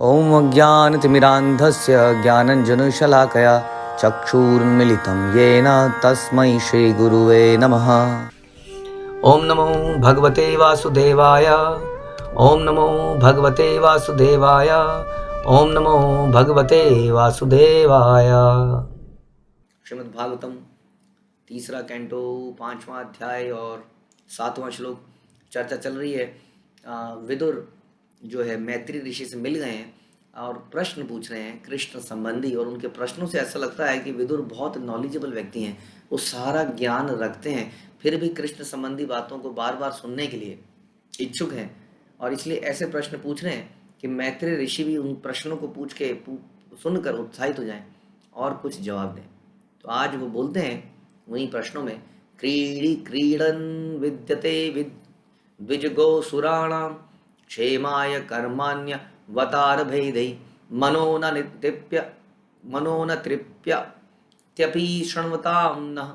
ॐ अज्ञानतिमिरान्धस्य ज्ञानञ्जनशलाकया चक्षुरुन्मिलितं येन तस्मै श्रीगुरुवे नमः। ॐ नमो भगवते वासुदेवाय। ॐ नमो भगवते वासुदेवाय। ॐ नमो भगवते वासुदेवाय। श्रीमद् भागवतम तीसरा कैंटो 5वां अध्याय और 7वां श्लोक चर्चा चल रही है। विदुर जो है मैत्री ऋषि से मिल गए हैं और प्रश्न पूछ रहे हैं कृष्ण संबंधी, और उनके प्रश्नों से ऐसा लगता है कि विदुर बहुत नॉलेजेबल व्यक्ति हैं, वो सारा ज्ञान रखते हैं, फिर भी कृष्ण संबंधी बातों को बार बार सुनने के लिए इच्छुक हैं, और इसलिए ऐसे प्रश्न पूछ रहे हैं कि मैत्री ऋषि भी उन प्रश्नों को पूछ के सुनकर उत्साहित हो जाएं और कुछ जवाब दें। तो आज वो बोलते हैं वही प्रश्नों में, क्रीडी क्रीडन विद्यते द्विजगो सुराणाम क्षेमाय कर्माण्य वतार भेदै मनो न तृप्यत्यपि शृण्वतां नः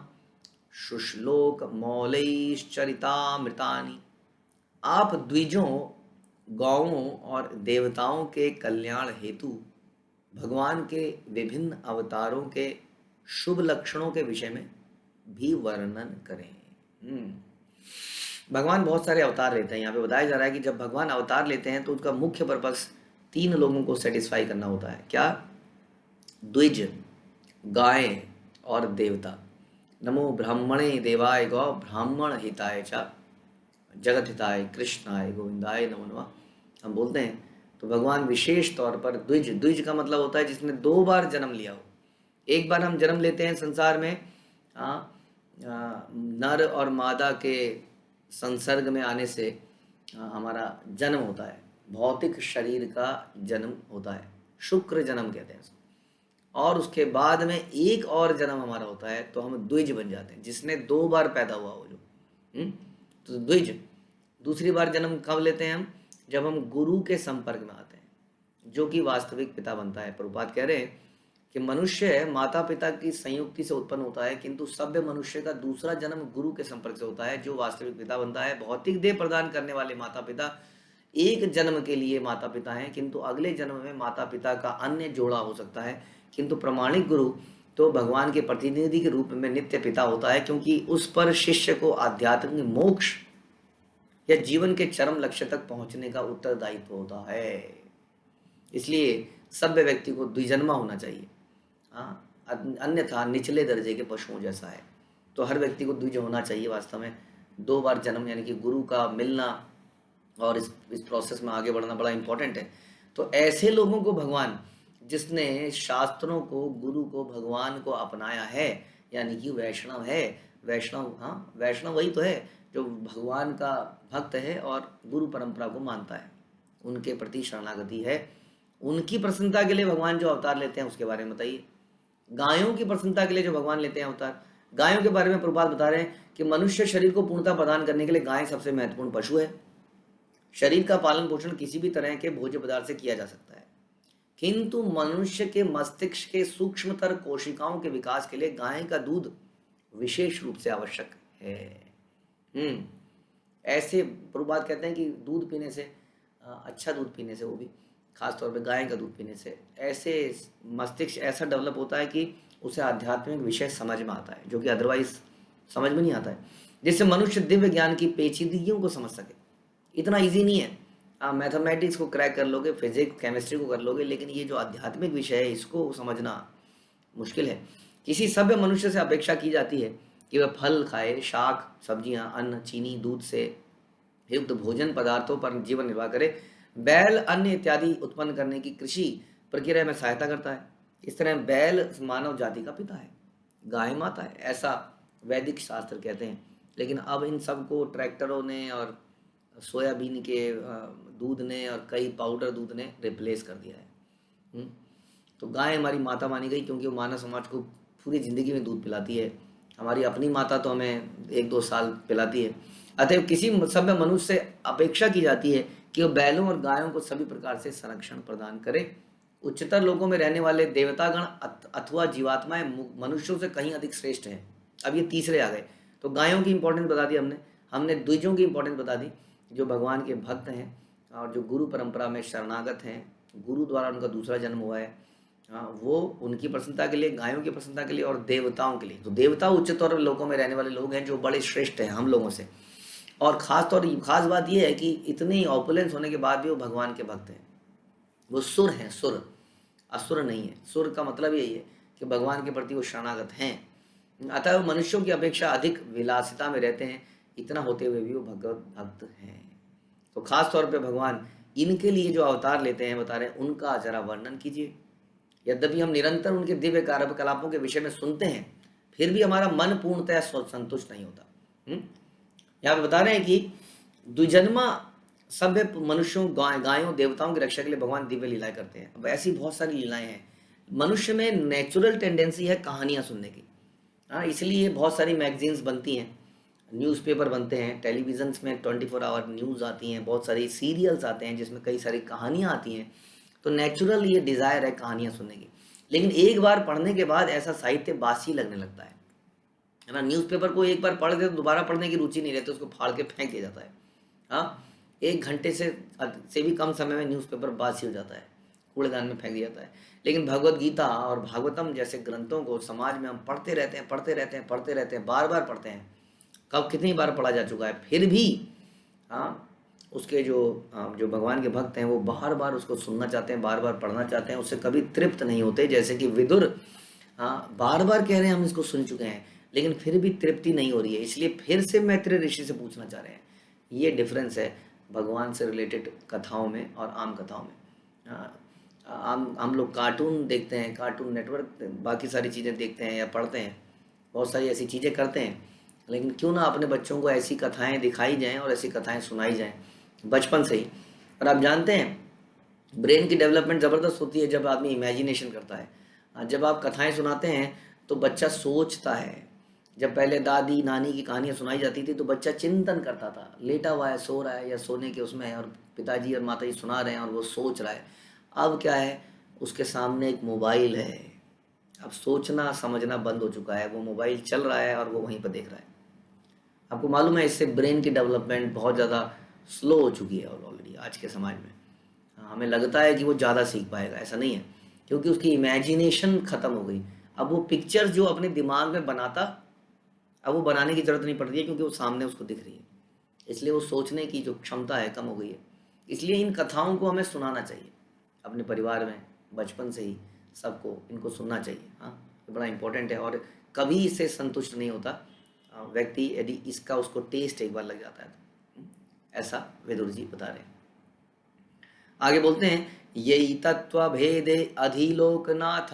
शुश्लोक मौलैश्चरितामृतानि। आप द्विजों, गौओं और देवताओं के कल्याण हेतु भगवान के विभिन्न अवतारों के शुभ लक्षणों के विषय में भी वर्णन करें। भगवान बहुत सारे अवतार लेते हैं। यहाँ पे बताया जा रहा है कि जब भगवान अवतार लेते हैं तो उसका मुख्य पर्पस 3 लोगों को सेटिस्फाई करना होता है। क्या? द्विज, गाय और देवता। नमो ब्राह्मणे देवाय गौ ब्राह्मण हिताय च जगत हिताय कृष्णाय गोविंदाय नमो नमः हम बोलते हैं। तो भगवान विशेष तौर पर द्विज का मतलब होता है जिसने 2 बार जन्म लिया हो। एक बार हम जन्म लेते हैं संसार में नर और मादा के संसर्ग में आने से हमारा जन्म होता है, भौतिक शरीर का जन्म होता है, शुक्र जन्म कहते हैं उसको। और उसके बाद में एक और जन्म हमारा होता है तो हम द्विज बन जाते हैं, जिसने 2 बार पैदा हुआ हो जो। तो द्विज। दूसरी बार जन्म कब लेते हैं हम? जब हम गुरु के संपर्क में आते हैं, जो कि वास्तविक पिता बनता है। प्रभुपाद कह रहे हैं कि मनुष्य माता पिता की संयुक्ति से उत्पन्न होता है, किंतु सभ्य मनुष्य का दूसरा जन्म गुरु के संपर्क से होता है, जो वास्तविक पिता बनता है। भौतिक देह प्रदान करने वाले माता पिता एक जन्म के लिए माता पिता हैं, किंतु अगले जन्म में माता पिता का अन्य जोड़ा हो सकता है। किंतु प्रमाणिक गुरु तो भगवान के प्रतिनिधि के रूप में नित्य पिता होता है, क्योंकि उस पर शिष्य को आध्यात्मिक मोक्ष या जीवन के चरम लक्ष्य तक पहुंचने का उत्तरदायित्व होता है। इसलिए सभ्य व्यक्ति को द्विजन्मा होना चाहिए, अन्यथा निचले दर्जे के पशुओं जैसा है। तो हर व्यक्ति को द्विज होना चाहिए। वास्तव में 2 बार जन्म यानी कि गुरु का मिलना और इस प्रोसेस में आगे बढ़ना बड़ा इंपॉर्टेंट है। तो ऐसे लोगों को भगवान, जिसने शास्त्रों को, गुरु को, भगवान को अपनाया है, यानी कि वैष्णव है। वैष्णव वही तो है जो भगवान का भक्त है और गुरु परंपरा को मानता है, उनके प्रति शरणागति है। उनकी प्रसन्नता के लिए भगवान जो अवतार लेते हैं उसके बारे में बताइए। गायों की प्रसन्नता के लिए जो भगवान लेते हैं अवतार, गायों के बारे में प्रभुपाद बता रहे हैं कि मनुष्य शरीर को पूर्णता प्रदान करने के लिए गाय सबसे महत्वपूर्ण पशु है। शरीर का पालन पोषण किसी भी तरह के भोज्य पदार्थ से किया जा सकता है, किंतु मनुष्य के मस्तिष्क के सूक्ष्मतर कोशिकाओं के विकास के लिए गाय का दूध विशेष रूप से आवश्यक है। ऐसे प्रभुपाद कहते हैं कि दूध पीने से, अच्छा दूध पीने से, वो भी खासतौर पे गाय का दूध पीने से, ऐसे मस्तिष्क ऐसा डेवलप होता है कि उसे आध्यात्मिक विषय समझ में आता है, जो कि अदरवाइज समझ में नहीं आता है, जिससे मनुष्य दिव्य ज्ञान की पेचीदगियों को समझ सके। इतना इजी नहीं है। आप मैथमेटिक्स को क्रैक कर लोगे, फिजिक्स केमिस्ट्री को कर लोगे, लेकिन ये जो आध्यात्मिक विषय है इसको समझना मुश्किल है। किसी सभ्य मनुष्य से अपेक्षा की जाती है कि वह फल खाए, शाक सब्जियां, अन्न, चीनी, दूध से युक्त भोजन पदार्थों पर जीवन निर्वाह करे। बैल अन्न इत्यादि उत्पन्न करने की कृषि प्रक्रिया में सहायता करता है। इस तरह बैल मानव जाति का पिता है, गाय माता है, ऐसा वैदिक शास्त्र कहते हैं। लेकिन अब इन सब को ट्रैक्टरों ने और सोयाबीन के दूध ने और कई पाउडर दूध ने रिप्लेस कर दिया है। तो गाय हमारी माता मानी गई, क्योंकि वो मानव समाज को पूरी ज़िंदगी में दूध पिलाती है। हमारी अपनी माता तो हमें 1-2 साल पिलाती है। अतः किसी सभ्य मनुष्य से अपेक्षा की जाती है कि वो बैलों और गायों को सभी प्रकार से संरक्षण प्रदान करे। उच्चतर लोकों में रहने वाले देवतागण अथवा जीवात्माएं मनुष्यों से कहीं अधिक श्रेष्ठ हैं। अब ये तीसरे आ गए। तो गायों की इंपॉर्टेंस बता दी हमने द्विजों की इंपॉर्टेंस बता दी, जो भगवान के भक्त हैं और जो गुरु परंपरा में शरणागत हैं, गुरु द्वारा उनका दूसरा जन्म हुआ है। हाँ, वो उनकी प्रसन्नता के लिए, गायों की प्रसन्नता के लिए और देवताओं के लिए। तो देवता उच्चतर लोकों में रहने वाले लोग हैं जो बड़े श्रेष्ठ हैं हम लोगों से। और खास बात ये है कि इतनी ऑपुलेंस होने के बाद भी वो भगवान के भक्त हैं। वो सुर हैं, सुर, असुर नहीं है। सुर का मतलब यही है कि भगवान के प्रति वो शरणागत हैं। अतः वो मनुष्यों की अपेक्षा अधिक विलासिता में रहते हैं, इतना होते हुए भी वो भगवत भक्त हैं। तो खास तौर पे भगवान इनके लिए जो अवतार लेते हैं, बता रहे हैं, उनका जरा वर्णन कीजिए। यद्यपि हम निरंतर उनके दिव्य कार्यकलापों के विषय में सुनते हैं, फिर भी हमारा मन पूर्णतः संतुष्ट नहीं होता। यहाँ पे बता रहे हैं कि द्विजन्मा सभ्य मनुष्यों, गायों, देवताओं की रक्षा के लिए भगवान दिव्य लीलाएं करते हैं। अब ऐसी बहुत सारी लीलाएं हैं। मनुष्य में नेचुरल टेंडेंसी है कहानियां सुनने की। हाँ, इसलिए बहुत सारी मैगजीन्स बनती हैं, न्यूज़पेपर बनते हैं, टेलीविजन में 24 आवर न्यूज़ आती हैं, बहुत सारी सीरियल्स आते हैं जिसमें कई सारी कहानियाँ आती हैं। तो नेचुरल ये डिज़ायर है कहानियाँ सुनने की। लेकिन एक बार पढ़ने के बाद ऐसा साहित्य बासी लगने लगता है ना। न्यूज़पेपर को एक बार पढ़ दे तो दोबारा पढ़ने की रुचि नहीं रहती, उसको फाड़ के फेंक दिया जाता है। हाँ, 1 घंटे से भी कम समय में न्यूज़पेपर बासी हो जाता है, कूड़ेदान में फेंक दिया जाता है। लेकिन भगवत गीता और भागवतम जैसे ग्रंथों को समाज में हम पढ़ते रहते हैं, बार बार पढ़ते हैं। कब कितनी बार पढ़ा जा चुका है, फिर भी हाँ, उसके जो भगवान के भक्त हैं वो बार बार उसको सुनना चाहते हैं, बार बार पढ़ना चाहते हैं, उससे कभी तृप्त नहीं होते। जैसे कि विदुर, हाँ, बार बार कह रहे हैं हम इसको सुन चुके हैं, लेकिन फिर भी तृप्ति नहीं हो रही है, इसलिए फिर से मैत्रेय ऋषि से पूछना चाह रहे हैं। ये डिफरेंस है भगवान से रिलेटेड कथाओं में और आम कथाओं में। हम लोग कार्टून देखते हैं, कार्टून नेटवर्क, बाकी सारी चीज़ें देखते हैं या पढ़ते हैं, बहुत सारी ऐसी चीज़ें करते हैं, लेकिन क्यों ना अपने बच्चों को ऐसी कथाएं दिखाई जाएं और ऐसी कथाएं सुनाई जाएं बचपन से ही। और आप जानते हैं ब्रेन की डेवलपमेंट ज़बरदस्त होती है जब आदमी इमेजिनेशन करता है। जब आप कथाएं सुनाते हैं तो बच्चा सोचता है। जब पहले दादी नानी की कहानियाँ सुनाई जाती थी तो बच्चा चिंतन करता था, लेटा हुआ है, सो रहा है या सोने के उसमें है, और पिताजी और माताजी सुना रहे हैं और वो सोच रहा है। अब क्या है, उसके सामने एक मोबाइल है, अब सोचना समझना बंद हो चुका है, वो मोबाइल चल रहा है और वो वहीं पर देख रहा है। आपको मालूम है इससे ब्रेन की डेवलपमेंट बहुत ज़्यादा स्लो हो चुकी है ऑलरेडी आज के समाज में। हमें लगता है कि वो ज़्यादा सीख पाएगा, ऐसा नहीं है, क्योंकि उसकी इमेजिनेशन ख़त्म हो गई। अब वो पिक्चर्स जो अपने दिमाग में बनाता, अब वो बनाने की ज़रूरत नहीं पड़ रही है, क्योंकि वो सामने उसको दिख रही है। इसलिए वो सोचने की जो क्षमता है कम हो गई है। इसलिए इन कथाओं को हमें सुनाना चाहिए अपने परिवार में, बचपन से ही सबको इनको सुनना चाहिए। हाँ, ये बड़ा इम्पोर्टेंट है। और कभी इससे संतुष्ट नहीं होता व्यक्ति यदि इसका उसको टेस्ट एक बार लग जाता है तो। ऐसा विदुर जी बता रहे हैं। आगे बोलते हैं, यही तत्व भेदे अधिलोकनाथ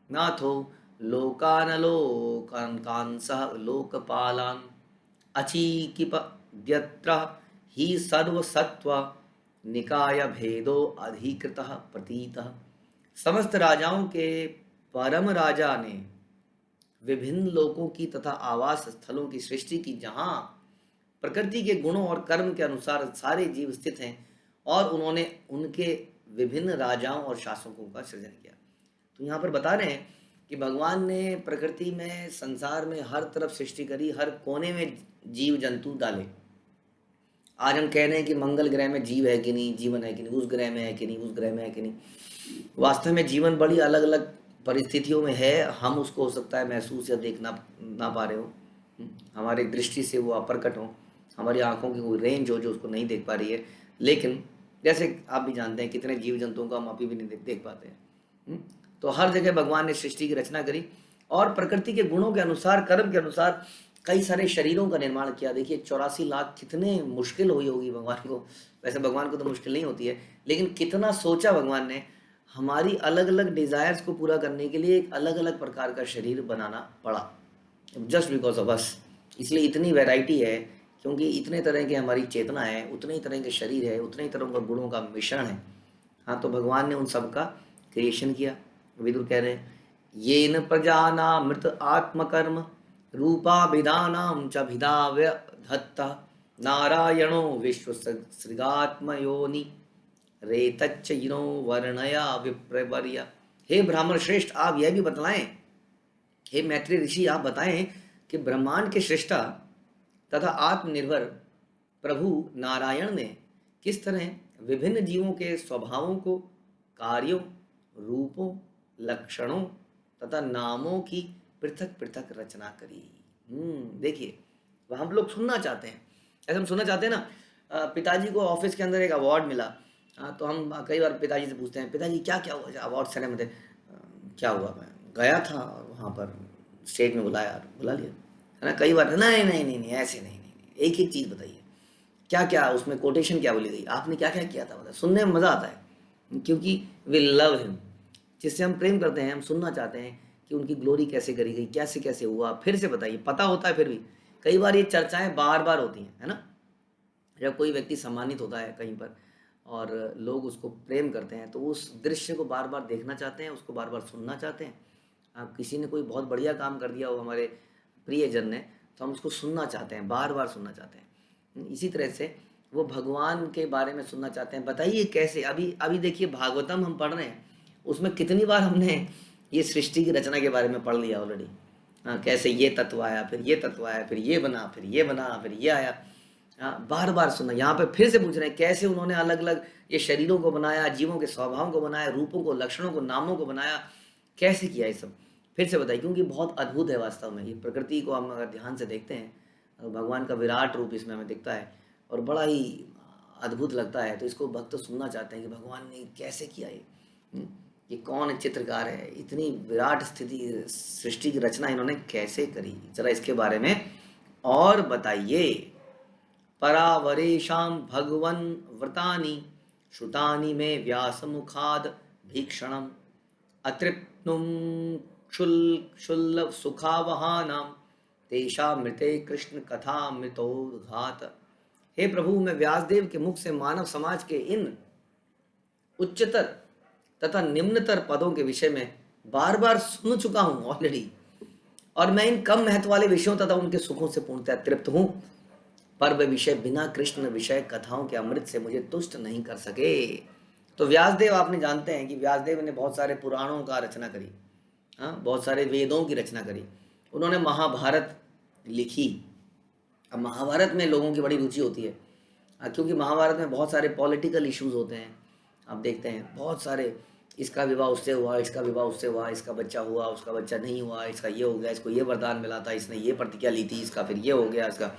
नाथो लोकान कांसः लोकपालान अचीकिपद्यत्र ही सर्वसत्व निकाय भेदो अधिकृतः प्रतीतः। समस्त राजाओं के परम राजा ने विभिन्न लोकों की तथा आवास स्थलों की सृष्टि की, जहाँ प्रकृति के गुणों और कर्म के अनुसार सारे जीव स्थित हैं, और उन्होंने उनके विभिन्न राजाओं और शासकों का सृजन किया। तो यहाँ पर बता रहे हैं कि भगवान ने प्रकृति में, संसार में हर तरफ सृष्टि करी, हर कोने में जीव जंतु डाले। आज हम कह रहे हैं कि मंगल ग्रह में जीव है कि नहीं, जीवन है कि नहीं, उस ग्रह में है कि नहीं, उस ग्रह में है कि नहीं। वास्तव में जीवन बड़ी अलग अलग परिस्थितियों में है, हम उसको हो सकता है महसूस या देखना ना पा रहे हो, हमारी दृष्टि से वो अप्रकट हो, हमारी आंखों की कोई रेंज हो जो उसको नहीं देख पा रही है। लेकिन जैसे आप भी जानते हैं कितने जीव जंतुओं को हम अभी भी नहीं देख पाते हैं। तो हर जगह भगवान ने सृष्टि की रचना करी और प्रकृति के गुणों के अनुसार, कर्म के अनुसार कई सारे शरीरों का निर्माण किया। देखिए 84 लाख, कितने मुश्किल हुई होगी भगवान को। वैसे भगवान को तो मुश्किल नहीं होती है, लेकिन कितना सोचा भगवान ने, हमारी अलग अलग डिज़ायर्स को पूरा करने के लिए एक अलग अलग प्रकार का शरीर बनाना पड़ा, जस्ट बिकॉज ऑफ अस। इसलिए इतनी वैरायटी है, क्योंकि इतने तरह की हमारी चेतना है, उतने ही तरह के शरीर है, उतने ही तरह के गुणों का मिश्रण है। हाँ, तो भगवान ने उन सब का क्रिएशन किया। विदुर कह रहे हैं, ये न प्रजाना मृत आत्मकर्म रूपाभिधानां च भिदाव्यधत्ता नारायणो विश्व सृगात्मयोनि रेतच्च यिनो वर्णया विप्रवर्य। हे ब्राह्मण श्रेष्ठ, आप यह भी बतलाएं, हे मैत्रेय ऋषि आप बताएं कि ब्रह्मांड के सृष्टा तथा आत्मनिर्भर प्रभु नारायण ने किस तरह विभिन्न जीवों के स्वभावों को कार्यों, रूपों, लक्षणों तथा नामों की पृथक पृथक रचना करी। देखिए, वह हम लोग सुनना चाहते हैं, ऐसे हम सुनना चाहते हैं ना। पिताजी को ऑफिस के अंदर एक अवार्ड मिला। तो हम कई बार पिताजी से पूछते हैं, पिताजी क्या क्या हुआ अवार्ड सेरेमनी में? क्या हुआ, मैं गया था वहाँ पर, स्टेट में बुलाया, बुला लिया, है ना। कई बार नहीं नहीं नहीं नहीं ऐसे नहीं नहीं नहीं, एक एक चीज़ बताइए, क्या क्या उसमें कोटेशन क्या बोली गई, आपने क्या क्या किया था, मतलब सुनने में मज़ा आता है, क्योंकि वी लव हिम। जिससे हम प्रेम करते हैं, हम सुनना चाहते हैं कि उनकी ग्लोरी कैसे करी गई, कैसे कैसे हुआ, फिर से बताइए। पता होता है फिर भी कई बार ये चर्चाएं बार बार होती हैं, है ना। जब कोई व्यक्ति सम्मानित होता है कहीं पर और लोग उसको प्रेम करते हैं, तो उस दृश्य को बार बार देखना चाहते हैं, उसको बार बार सुनना चाहते हैं। किसी ने कोई बहुत बढ़िया काम कर दिया हो हमारे प्रियजन ने, तो हम उसको सुनना चाहते हैं, बार बार सुनना चाहते हैं। इसी तरह से वो भगवान के बारे में सुनना चाहते हैं, बताइए कैसे। अभी अभी देखिए, भागवतम हम पढ़ रहे हैं, उसमें कितनी बार हमने ये सृष्टि की रचना के बारे में पढ़ लिया ऑलरेडी। कैसे ये तत्व आया, फिर ये तत्व आया, फिर ये बना, फिर ये बना, फिर ये आया। बार बार सुनना। यहाँ पे फिर से पूछ रहे हैं कैसे उन्होंने अलग अलग ये शरीरों को बनाया, जीवों के स्वभावों को बनाया, रूपों को, लक्षणों को, नामों को बनाया, कैसे किया ये सब, फिर से बताइए। क्योंकि बहुत अद्भुत है वास्तव में ये प्रकृति को हम अगर ध्यान से देखते हैं, भगवान का विराट रूप इसमें हमें दिखता है और बड़ा ही अद्भुत लगता है। तो इसको भक्त सुनना चाहते हैं कि भगवान ने कैसे किया ये कौन चित्रकार है, इतनी विराट स्थिति सृष्टि की रचना इन्होंने कैसे करी, जरा इसके बारे में और बताइए। परावरेशां भगवन् व्रतानि श्रुतानि मे व्यासमुखाद् भीक्षणम् अतृप्नुं क्षुल्ल सुखावहानां तेषामृते कृष्ण कथामृतोद्घात। हे प्रभु, मैं व्यासदेव के मुख से मानव समाज के इन उच्चतर तथा निम्नतर पदों के विषय में बार बार सुन चुका हूं ऑलरेडी, और मैं इन कम महत्व वाले विषयों तथा उनके सुखों से पूर्णतः तृप्त हूं, पर वे विषय बिना कृष्ण विषय कथाओं के अमृत से मुझे तुष्ट नहीं कर सके। तो व्यासदेव, आपने जानते हैं कि व्यासदेव ने बहुत सारे पुराणों का रचना करी, हाँ, बहुत सारे वेदों की रचना करी। उन्होंने महाभारत लिखी। अब महाभारत में लोगों की बड़ी रुचि होती है, क्योंकि महाभारत में बहुत सारे पॉलिटिकल इश्यूज होते हैं। आप देखते हैं बहुत सारे, इसका विवाह उससे हुआ, इसका विवाह उससे हुआ, इसका बच्चा हुआ, उसका बच्चा नहीं हुआ, इसका ये हो गया, इसको ये वरदान मिला था, इसने ये प्रतिज्ञा ली थी, इसका फिर ये हो गया, इसका।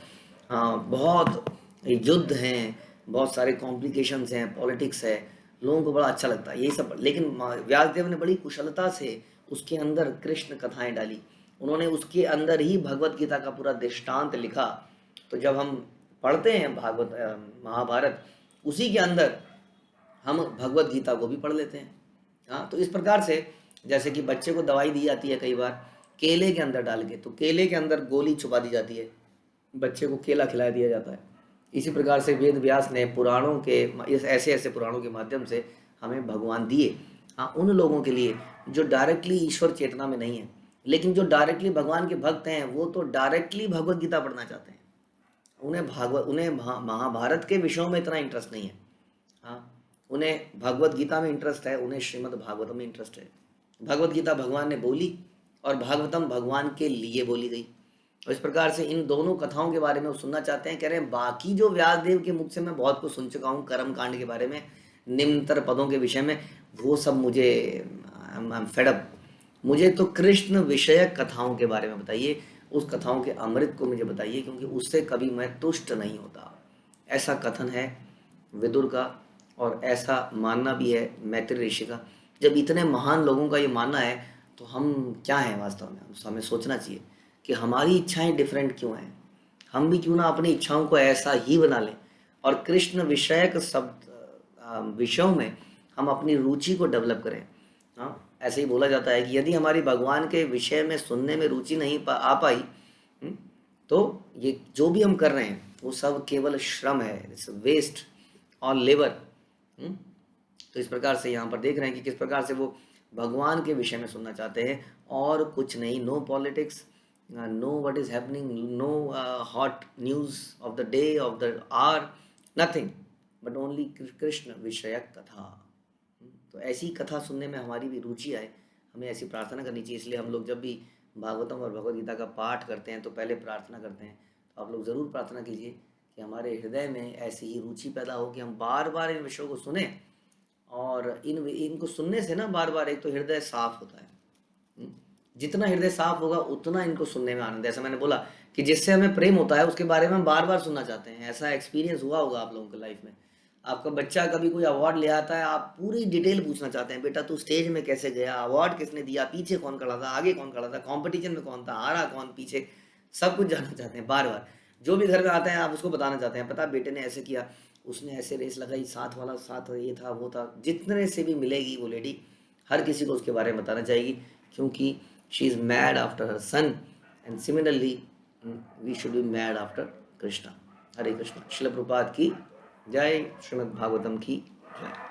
हाँ, बहुत युद्ध हैं, बहुत सारे कॉम्प्लिकेशंस हैं, पॉलिटिक्स है, लोगों को बड़ा अच्छा लगता है यही सब। लेकिन व्यासदेव ने बड़ी कुशलता से उसके अंदर कृष्ण कथाएं डाली। उन्होंने उसके अंदर ही भगवत गीता का पूरा दृष्टांत लिखा। तो जब हम पढ़ते हैं महाभारत, उसी के अंदर हम भगवत गीता को भी पढ़ लेते हैं। हाँ, तो इस प्रकार से जैसे कि बच्चे को दवाई दी जाती है कई बार केले के अंदर डाल के, तो केले के अंदर गोली छुपा दी जाती है, बच्चे को केला खिला दिया जाता है। इसी प्रकार से वेद व्यास ने पुराणों के ऐसे ऐसे पुराणों के माध्यम से हमें भगवान दिए। हाँ, उन लोगों के लिए जो डायरेक्टली ईश्वर चेतना में नहीं है, लेकिन जो डायरेक्टली भगवान के भक्त हैं, वो तो डायरेक्टली भगवत गीता पढ़ना चाहते हैं। उन्हें महाभारत के विषयों में इतना इंटरेस्ट नहीं है। हाँ, उन्हें भगवत गीता में इंटरेस्ट है, उन्हें श्रीमद् भागवतम में इंटरेस्ट है। भगवत गीता भगवान ने बोली और भागवतम भगवान के लिए बोली गई। और इस प्रकार से इन दोनों कथाओं के बारे में वो सुनना चाहते हैं। कह रहे हैं बाकी जो व्यासदेव के मुख से मैं बहुत कुछ सुन चुका हूँ, कर्म कांड के बारे में, निम्नतर पदों के विषय में, वो सब मुझे फेड अप। मुझे तो कृष्ण विषयक कथाओं के बारे में बताइए, उस कथाओं के अमृत को मुझे बताइए, क्योंकि उससे कभी मैं तुष्ट नहीं होता। ऐसा कथन है विदुर का, और ऐसा मानना भी है मैत्री ऋषि का। जब इतने महान लोगों का ये मानना है, तो हम क्या हैं वास्तव में। हमें सोचना चाहिए कि हमारी इच्छाएं डिफरेंट क्यों हैं। हम भी क्यों ना अपनी इच्छाओं को ऐसा ही बना लें, और कृष्ण विषयक शब्द विषयों में हम अपनी रुचि को डेवलप करें। हाँ, ऐसे ही बोला जाता है कि यदि हमारी भगवान के विषय में सुनने में रुचि नहीं आ पाई, तो ये जो भी हम कर रहे हैं वो सब केवल श्रम है, इट्स वेस्ट और लेबर। तो इस प्रकार से यहाँ पर देख रहे हैं कि किस प्रकार से वो भगवान के विषय में सुनना चाहते हैं, और कुछ नहीं। No politics, no what is happening, no hot news of the day of the hour, nothing but only Krishna विषयक कथा। तो ऐसी कथा सुनने में हमारी भी रुचि आए, हमें ऐसी प्रार्थना करनी चाहिए। इसलिए हम लोग जब भी भागवतम और भगवद गीता का पाठ करते हैं तो पहले प्रार्थना करते हैं। तो आप लोग ज़रूर प्रार्थना कीजिए कि हमारे हृदय में ऐसी ही रुचि पैदा हो कि हम बार बार इन विषयों को सुने और इनको सुनने से ना बार बार एक तो हृदय साफ होता है। जितना हृदय साफ होगा उतना इनको सुनने में आनंद है। ऐसा मैंने बोला कि जिससे हमें प्रेम होता है उसके बारे में हम बार बार सुनना चाहते हैं। ऐसा एक्सपीरियंस हुआ होगा आप लोगों के लाइफ में। आपका बच्चा कभी कोई अवार्ड ले आता है, आप पूरी डिटेल पूछना चाहते हैं, बेटा तू स्टेज में कैसे गया, अवार्ड किसने दिया, पीछे कौन खड़ा था, आगे कौन खड़ा था, कंपटीशन में कौन था, हारा कौन, पीछे सब कुछ जानना चाहते हैं बार बार। जो भी घर में आता है आप उसको बताना चाहते हैं, पता बेटे ने ऐसे किया, उसने ऐसे रेस लगाई, साथ वाला साथ ये था वो था। जितने से भी मिलेगी वो लेडी, हर किसी को उसके बारे में बताना चाहेगी, क्योंकि she is mad after her son and similarly we should be mad after Krishna. Hare Krishna. Srila Prabhupada की जय, श्रीमद् भागवतम की जय।